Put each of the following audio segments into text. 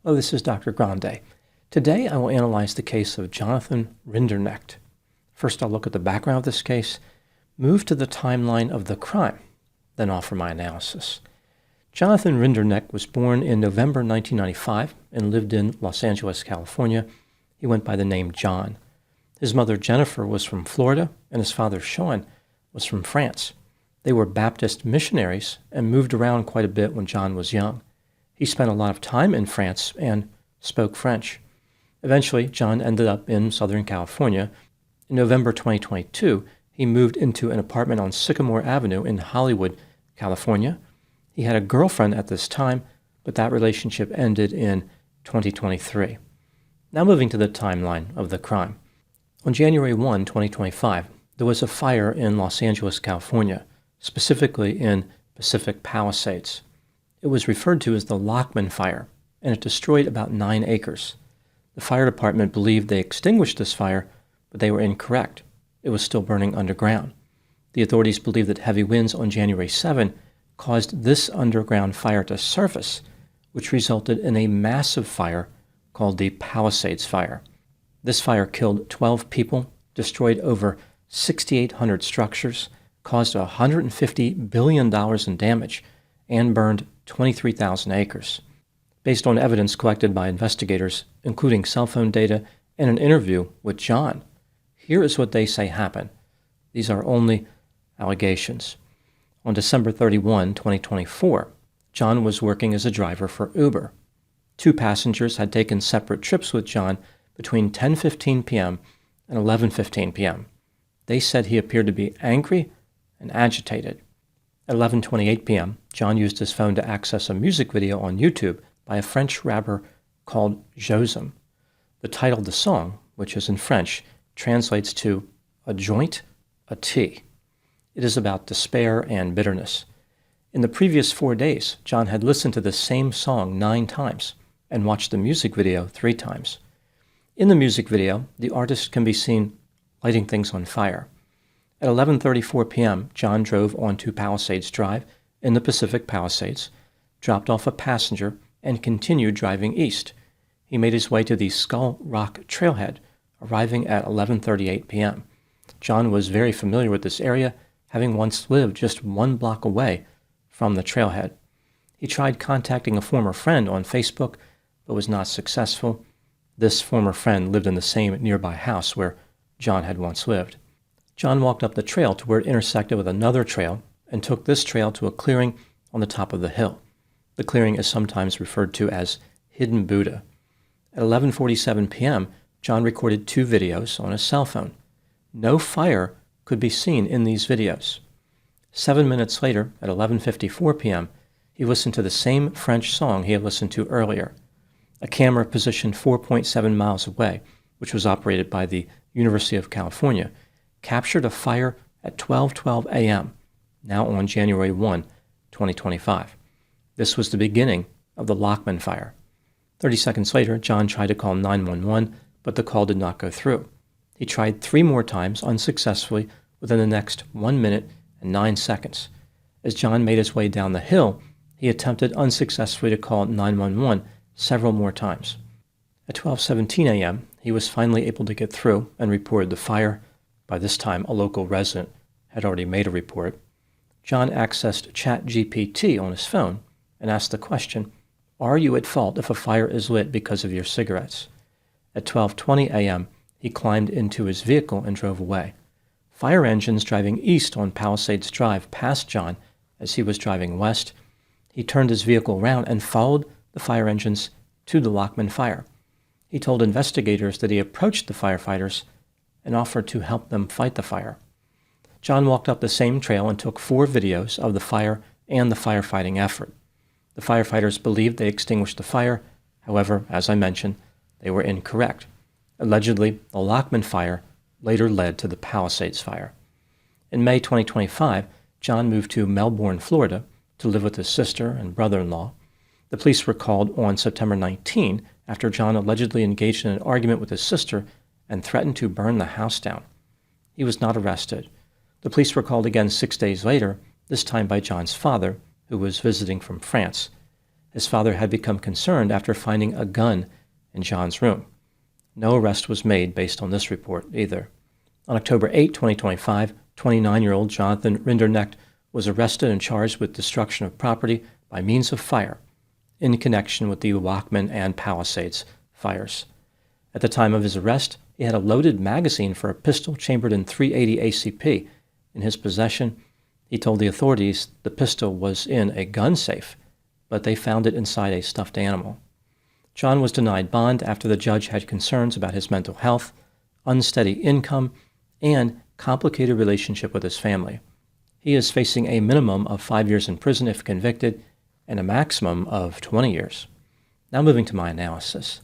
Hello, this is Dr. Grande. Today I will analyze the case of Jonathan Rinderknecht. First I'll look at the background of this case, move to the timeline of the crime, then offer my analysis. Jonathan Rinderknecht was born in November 1995 and lived in Los Angeles, California. He went by the name John. His mother Jennifer was from Florida and his father Sean was from France. They were Baptist missionaries and moved around quite a bit when John was young. He spent a lot of time in France and spoke French. Eventually, John ended up in Southern California. In November 2022, he moved into an apartment on Sycamore Avenue in Hollywood, California. He had a girlfriend at this time, but that relationship ended in 2023. Now moving to the timeline of the crime. On January 1, 2025, there was a fire in Los Angeles, California, specifically in Pacific Palisades. It was referred to as the Lockman Fire, and it destroyed about 9 acres. The fire department believed they extinguished this fire, but they were incorrect. It was still burning underground. The authorities believe that heavy winds on January 7 caused this underground fire to surface, which resulted in a massive fire called the Palisades Fire. This fire killed 12 people, destroyed over 6,800 structures, caused $150 billion in damage, and burned 23,000 acres. Based on evidence collected by investigators, including cell phone data and an interview with John, here is what they say happened. These are only allegations. On December 31, 2024, John was working as a driver for Uber. 2 passengers had taken separate trips with John between 10:15 p.m. and 11:15 p.m. They said he appeared to be angry and agitated. At 11:28 p.m., John used his phone to access a music video on YouTube by a French rapper called Josem. The title of the song, which is in French, translates to a joint, a tea. It is about despair and bitterness. In the previous 4 days, John had listened to the same song 9 times and watched the music video 3 times. In the music video, the artist can be seen lighting things on fire. At 11:34 p.m., John drove onto Palisades Drive in the Pacific Palisades, dropped off a passenger, and continued driving east. He made his way to the Skull Rock Trailhead, arriving at 11:38 p.m. John was very familiar with this area, having once lived just 1 block away from the trailhead. He tried contacting a former friend on Facebook, but was not successful. This former friend lived in the same nearby house where John had once lived. John walked up the trail to where it intersected with another trail and took this trail to a clearing on the top of the hill. The clearing is sometimes referred to as Hidden Buddha. At 11:47 p.m., John recorded 2 videos on his cell phone. No fire could be seen in these videos. 7 minutes later, at 11:54 p.m., he listened to the same French song he had listened to earlier. A camera positioned 4.7 miles away, which was operated by the University of California, captured a fire at 12:12 a.m., now on January 1, 2025. This was the beginning of the Lockman Fire. 30 seconds later, John tried to call 911, but the call did not go through. He tried 3 more times unsuccessfully within the next 1 minute and 9 seconds. As John made his way down the hill, he attempted unsuccessfully to call 911 several more times. At 12:17 a.m., he was finally able to get through and reported the fire. By this time, a local resident had already made a report. John accessed ChatGPT on his phone and asked the question, "Are you at fault if a fire is lit because of your cigarettes?" At 12:20 a.m., he climbed into his vehicle and drove away. Fire engines driving east on Palisades Drive passed John as he was driving west. He turned his vehicle around and followed the fire engines to the Lockman Fire. He told investigators that he approached the firefighters and offered to help them fight the fire. John walked up the same trail and took 4 videos of the fire and the firefighting effort. The firefighters believed they extinguished the fire. However, as I mentioned, they were incorrect. Allegedly, the Lockman Fire later led to the Palisades Fire. In May 2025, John moved to Melbourne, Florida, to live with his sister and brother-in-law. The police were called on September 19 after John allegedly engaged in an argument with his sister and threatened to burn the house down. He was not arrested. The police were called again 6 days later, this time by John's father, who was visiting from France. His father had become concerned after finding a gun in John's room. No arrest was made based on this report either. On October 8, 2025, 29-year-old Jonathan Rinderknecht was arrested and charged with destruction of property by means of fire in connection with the Lockman and Palisades fires. At the time of his arrest, he had a loaded magazine for a pistol chambered in .380 ACP in his possession. He told the authorities the pistol was in a gun safe, but they found it inside a stuffed animal. John was denied bond after the judge had concerns about his mental health, unsteady income, and complicated relationship with his family. He is facing a minimum of 5 years in prison if convicted and a maximum of 20 years. Now moving to my analysis.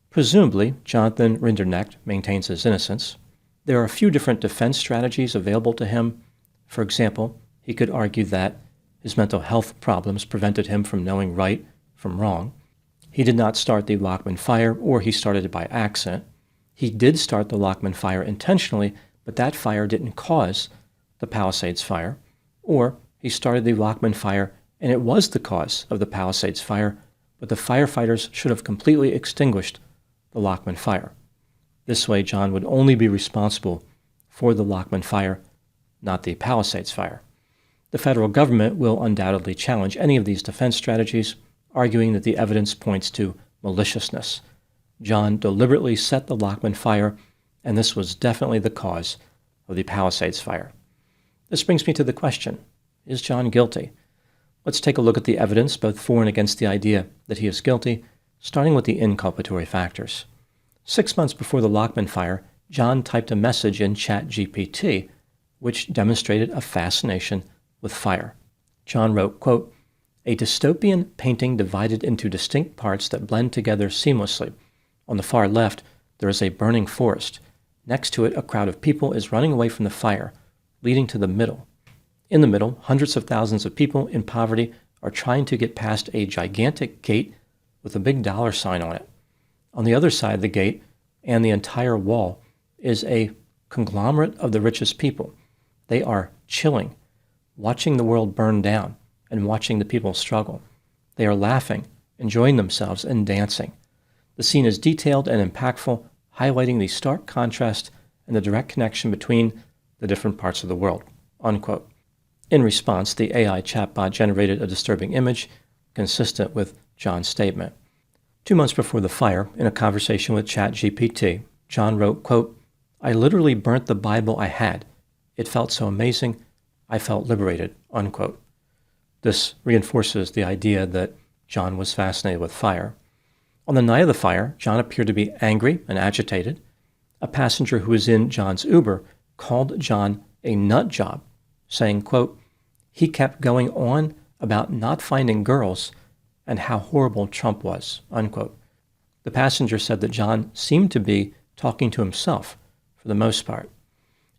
Presumably, Jonathan Rinderknecht maintains his innocence. There are a few different defense strategies available to him. For example, he could argue that his mental health problems prevented him from knowing right from wrong. He did not start the Lockman fire, or he started it by accident. He did start the Lockman fire intentionally, but that fire didn't cause the Palisades fire. Or he started the Lockman fire, and it was the cause of the Palisades fire, but the firefighters should have completely extinguished the Lockman fire. This way, John would only be responsible for the Lockman fire, not the Palisades fire. The federal government will undoubtedly challenge any of these defense strategies, arguing that the evidence points to maliciousness. John deliberately set the Lockman fire, and this was definitely the cause of the Palisades fire. This brings me to the question, is John guilty? Let's take a look at the evidence, both for and against the idea that he is guilty, starting with the inculpatory factors. 6 months before the Lockman fire, John typed a message in ChatGPT, which demonstrated a fascination with fire. John wrote, quote, "A dystopian painting divided into distinct parts that blend together seamlessly. On the far left, there is a burning forest. Next to it, a crowd of people is running away from the fire, leading to the middle. In the middle, hundreds of thousands of people in poverty are trying to get past a gigantic gate with a big dollar sign on it. On the other side of the gate and the entire wall is a conglomerate of the richest people. They are chilling, watching the world burn down and watching the people struggle. They are laughing, enjoying themselves, and dancing. The scene is detailed and impactful, highlighting the stark contrast and the direct connection between the different parts of the world." Unquote. In response, the AI chatbot generated a disturbing image consistent with John's statement. 2 months before the fire, in a conversation with ChatGPT, John wrote, quote, "I literally burnt the Bible I had. It felt so amazing. I felt liberated." Unquote. This reinforces the idea that John was fascinated with fire. On the night of the fire, John appeared to be angry and agitated. A passenger who was in John's Uber called John a nut job, saying, quote, "He kept going on about not finding girls and how horrible Trump was." Unquote. The passenger said that John seemed to be talking to himself for the most part.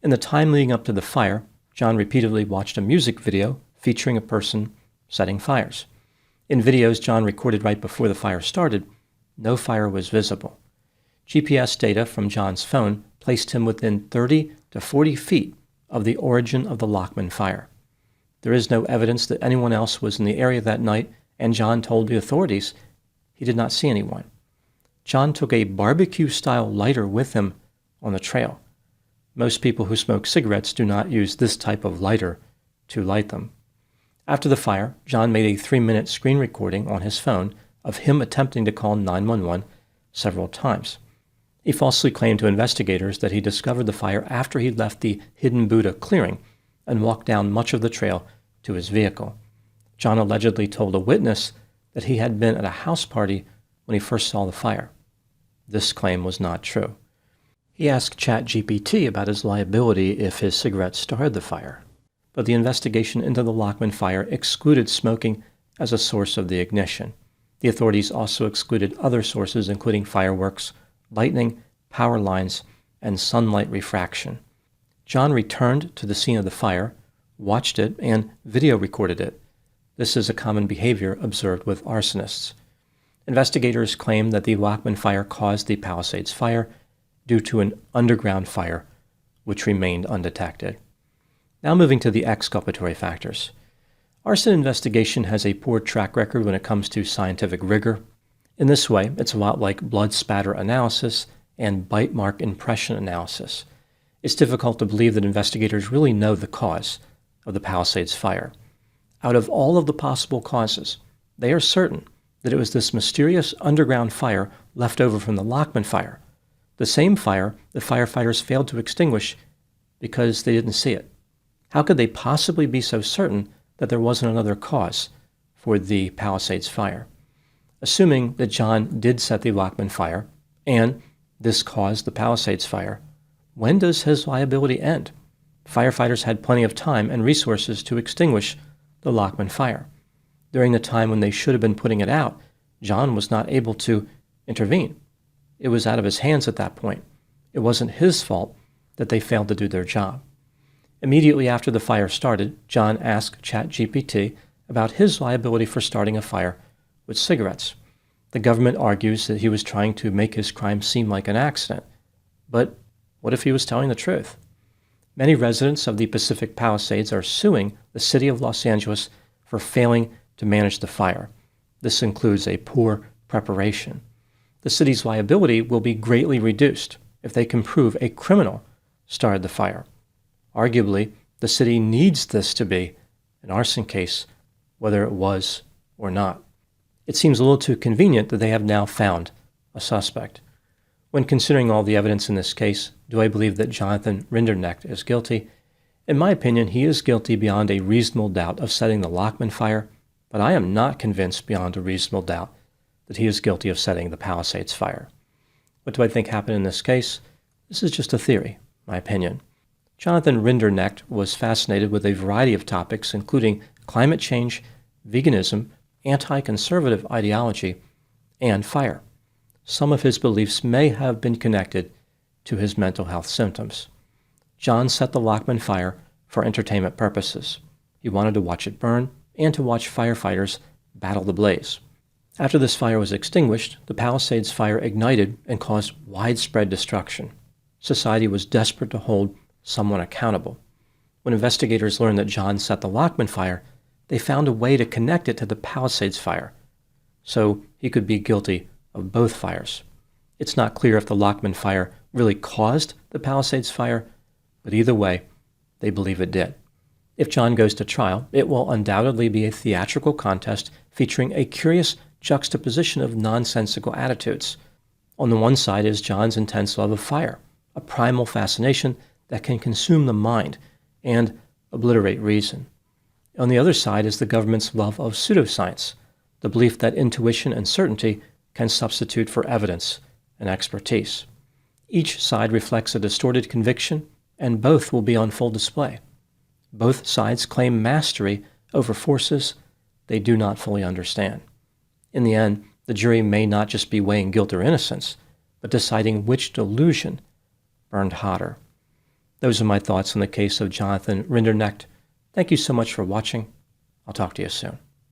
In the time leading up to the fire, John repeatedly watched a music video featuring a person setting fires. In videos John recorded right before the fire started, no fire was visible. GPS data from John's phone placed him within 30 to 40 feet of the origin of the Lockman fire. There is no evidence that anyone else was in the area that night, and John told the authorities he did not see anyone. John took a barbecue-style lighter with him on the trail. Most people who smoke cigarettes do not use this type of lighter to light them. After the fire, John made a 3-minute screen recording on his phone of him attempting to call 911 several times. He falsely claimed to investigators that he discovered the fire after he left the Hidden Buddha clearing and walked down much of the trail to his vehicle. John allegedly told a witness that he had been at a house party when he first saw the fire. This claim was not true. He asked ChatGPT about his liability if his cigarette started the fire, but the investigation into the Lockman fire excluded smoking as a source of the ignition. The authorities also excluded other sources, including fireworks, lightning, power lines, and sunlight refraction. John returned to the scene of the fire, watched it, and video recorded it. This is a common behavior observed with arsonists. Investigators claim that the Lockman fire caused the Palisades fire due to an underground fire, which remained undetected. Now moving to the exculpatory factors. Arson investigation has a poor track record when it comes to scientific rigor. In this way, it's a lot like blood spatter analysis and bite mark impression analysis. It's difficult to believe that investigators really know the cause of the Palisades fire. Out of all of the possible causes, they are certain that it was this mysterious underground fire left over from the Lockman fire, the same fire the firefighters failed to extinguish because they didn't see it. How could they possibly be so certain that there wasn't another cause for the Palisades fire? Assuming that John did set the Lockman fire, and this caused the Palisades fire, when does his liability end? Firefighters had plenty of time and resources to extinguish the Lockman fire. During the time when they should have been putting it out, John was not able to intervene. It was out of his hands at that point. It wasn't his fault that they failed to do their job. Immediately after the fire started, John asked ChatGPT about his liability for starting a fire with cigarettes. The government argues that he was trying to make his crime seem like an accident. But what if he was telling the truth? Many residents of the Pacific Palisades are suing the city of Los Angeles for failing to manage the fire. This includes a poor preparation. The city's liability will be greatly reduced if they can prove a criminal started the fire. Arguably, the city needs this to be an arson case, whether it was or not. It seems a little too convenient that they have now found a suspect. When considering all the evidence in this case, do I believe that Jonathan Rinderknecht is guilty? In my opinion, he is guilty beyond a reasonable doubt of setting the Lockman fire, but I am not convinced beyond a reasonable doubt that he is guilty of setting the Palisades fire. What do I think happened in this case? This is just a theory, my opinion. Jonathan Rinderknecht was fascinated with a variety of topics, including climate change, veganism, anti-conservative ideology, and fire. Some of his beliefs may have been connected to his mental health symptoms. John set the Lockman fire for entertainment purposes. He wanted to watch it burn and to watch firefighters battle the blaze. After this fire was extinguished, the Palisades fire ignited and caused widespread destruction. Society was desperate to hold someone accountable. When investigators learned that John set the Lockman fire, they found a way to connect it to the Palisades fire, so he could be guilty of both fires. It's not clear if the Lockman fire really caused the Palisades fire, but either way, they believe it did. If John goes to trial, it will undoubtedly be a theatrical contest featuring a curious juxtaposition of nonsensical attitudes. On the one side is John's intense love of fire, a primal fascination that can consume the mind and obliterate reason. On the other side is the government's love of pseudoscience, the belief that intuition and certainty can substitute for evidence and expertise. Each side reflects a distorted conviction, and both will be on full display. Both sides claim mastery over forces they do not fully understand. In the end, the jury may not just be weighing guilt or innocence, but deciding which delusion burned hotter. Those are my thoughts on the case of Jonathan Rinderknecht. Thank you so much for watching. I'll talk to you soon.